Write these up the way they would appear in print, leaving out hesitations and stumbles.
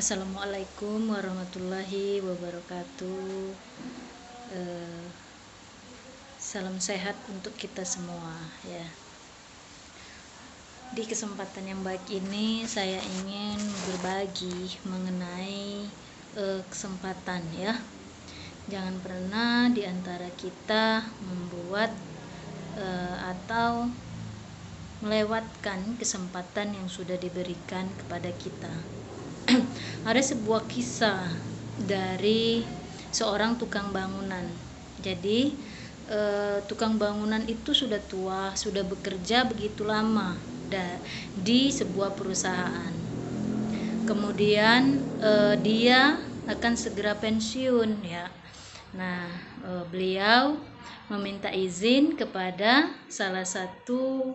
Assalamualaikum warahmatullahi wabarakatuh. Eh, Salam sehat untuk kita semua ya. Di kesempatan yang baik ini saya ingin berbagi mengenai kesempatan ya. Jangan pernah di antara kita membuat atau melewatkan kesempatan yang sudah diberikan kepada kita. Ada sebuah kisah dari seorang tukang bangunan. Jadi tukang bangunan itu sudah tua, sudah bekerja begitu lama di sebuah perusahaan. Kemudian dia akan segera pensiun ya. Nah, beliau meminta izin kepada salah satu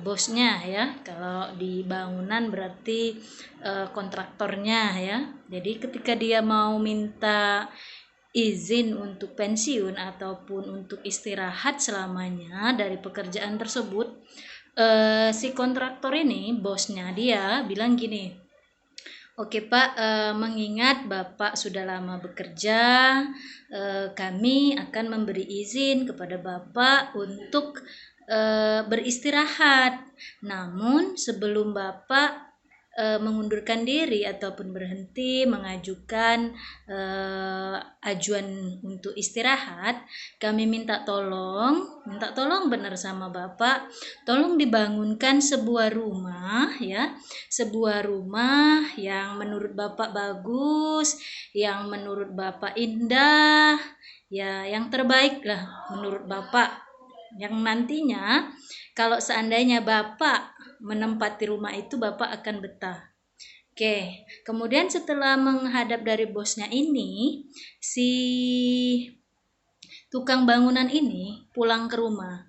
bosnya ya. Kalau di bangunan berarti kontraktornya ya. Jadi ketika dia mau minta izin untuk pensiun ataupun untuk istirahat selamanya dari pekerjaan tersebut, si kontraktor ini, bosnya dia bilang gini, "Oke Pak, mengingat Bapak sudah lama bekerja, kami akan memberi izin kepada Bapak untuk beristirahat. Namun sebelum Bapak mengundurkan diri ataupun berhenti mengajukan ajuan untuk istirahat, kami minta tolong benar sama Bapak, tolong dibangunkan sebuah rumah ya, sebuah rumah yang menurut Bapak bagus, yang menurut Bapak indah, ya yang terbaik lah menurut Bapak, yang nantinya kalau seandainya Bapak menempati rumah itu Bapak akan betah." Oke, kemudian setelah menghadap dari bosnya ini, si tukang bangunan ini pulang ke rumah.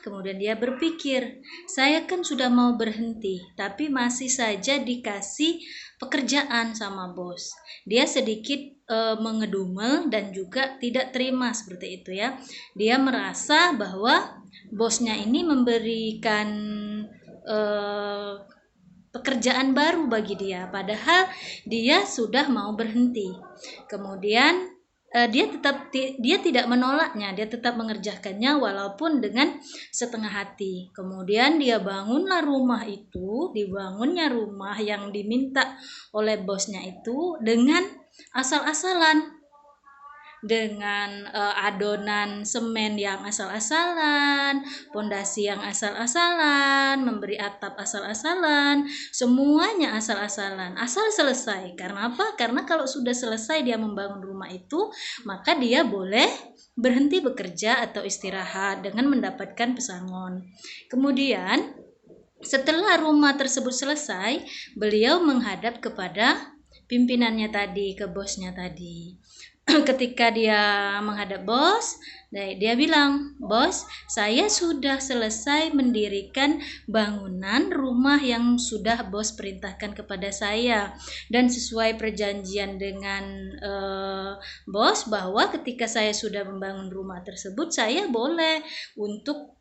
Kemudian dia berpikir, saya kan sudah mau berhenti, tapi masih saja dikasih pekerjaan sama bos. Dia sedikit mengedumel dan juga tidak terima seperti itu ya. Dia merasa bahwa bosnya ini memberikan pekerjaan baru bagi dia, padahal dia sudah mau berhenti. Kemudian dia tidak menolaknya, dia tetap mengerjakannya walaupun dengan setengah hati. Kemudian dia bangunlah rumah itu, dibangunnya rumah yang diminta oleh bosnya itu dengan asal-asalan, dengan adonan semen yang asal-asalan, pondasi yang asal-asalan, memberi atap asal-asalan, semuanya asal-asalan, asal selesai. Karena apa? Karena kalau sudah selesai dia membangun rumah itu, maka dia boleh berhenti bekerja atau istirahat dengan mendapatkan pesangon. Kemudian setelah rumah tersebut selesai, beliau menghadap kepada pimpinannya tadi, ke bosnya tadi. Ketika dia menghadap bos, dia bilang, "Bos, saya sudah selesai mendirikan bangunan rumah yang sudah bos perintahkan kepada saya, dan sesuai perjanjian dengan bos bahwa ketika saya sudah membangun rumah tersebut, saya boleh untuk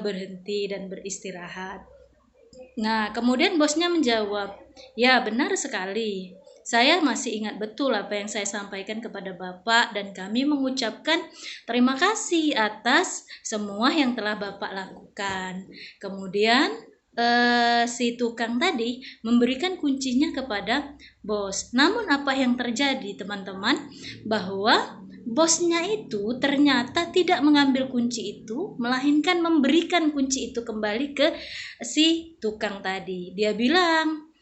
berhenti dan beristirahat." Nah, kemudian bosnya menjawab, "Ya, benar sekali. Saya masih ingat betul apa yang saya sampaikan kepada Bapak dan kami mengucapkan terima kasih atas semua yang telah Bapak lakukan." Kemudian si tukang tadi memberikan kuncinya kepada bos. Namun apa yang terjadi, teman-teman? Bahwa bosnya itu ternyata tidak mengambil kunci itu, melainkan memberikan kunci itu kembali ke si tukang tadi. Dia bilang,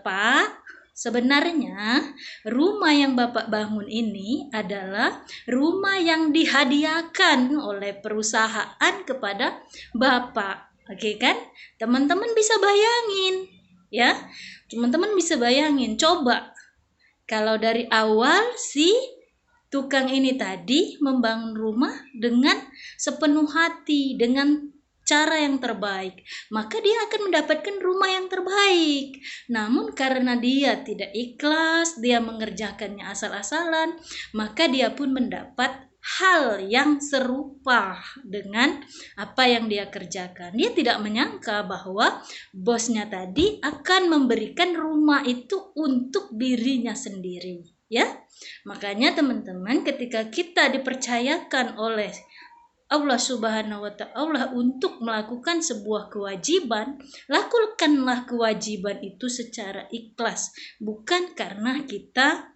"Pak, sebenarnya rumah yang Bapak bangun ini adalah rumah yang dihadiahkan oleh perusahaan kepada Bapak." Oke kan? Teman-teman bisa bayangin ya. Teman-teman bisa bayangin, coba kalau dari awal si tukang ini tadi membangun rumah dengan sepenuh hati, dengan cara yang terbaik, maka dia akan mendapatkan rumah yang terbaik. Namun karena dia tidak ikhlas, dia mengerjakannya asal-asalan, maka dia pun mendapat hal yang serupa dengan apa yang dia kerjakan. Dia tidak menyangka bahwa bosnya tadi akan memberikan rumah itu untuk dirinya sendiri, ya. Makanya teman-teman, ketika kita dipercayakan oleh Allah Subhanahu wa Ta'ala untuk melakukan sebuah kewajiban, lakukanlah kewajiban itu secara ikhlas, bukan karena kita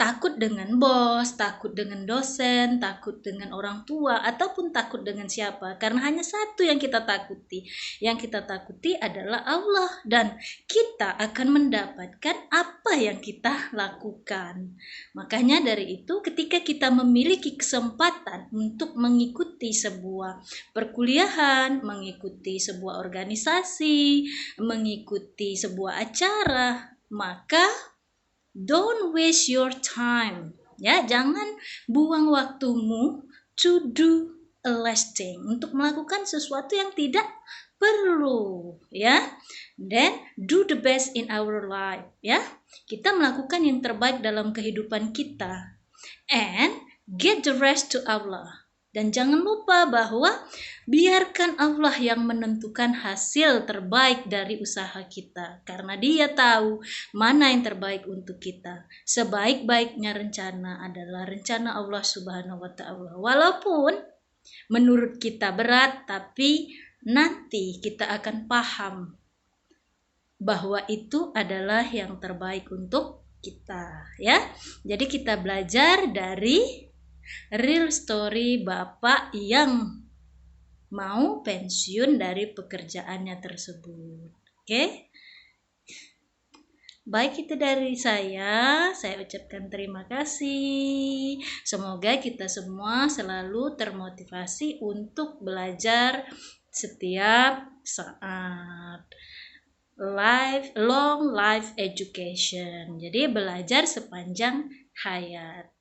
takut dengan bos, takut dengan dosen, takut dengan orang tua, ataupun takut dengan siapa. Karena hanya satu yang kita takuti. Yang kita takuti adalah Allah, dan kita akan mendapatkan apa yang kita lakukan. Makanya dari itu, ketika kita memiliki kesempatan untuk mengikuti sebuah perkuliahan, mengikuti sebuah organisasi, mengikuti sebuah acara, maka don't waste your time, ya. Jangan buang waktumu to do a less thing, untuk melakukan sesuatu yang tidak perlu, ya. Then do the best in our life, ya. Kita melakukan yang terbaik dalam kehidupan kita, and get the rest to Allah. Dan jangan lupa bahwa biarkan Allah yang menentukan hasil terbaik dari usaha kita, karena Dia tahu mana yang terbaik untuk kita. Sebaik-baiknya rencana adalah rencana Allah Subhanahu wa Ta'ala. Walaupun menurut kita berat, tapi nanti kita akan paham bahwa itu adalah yang terbaik untuk kita, ya. Jadi kita belajar dari real story bapak yang mau pensiun dari pekerjaannya tersebut. Oke? Baik, itu dari saya ucapkan terima kasih. Semoga kita semua selalu termotivasi untuk belajar setiap saat. Long life education. Jadi belajar sepanjang hayat.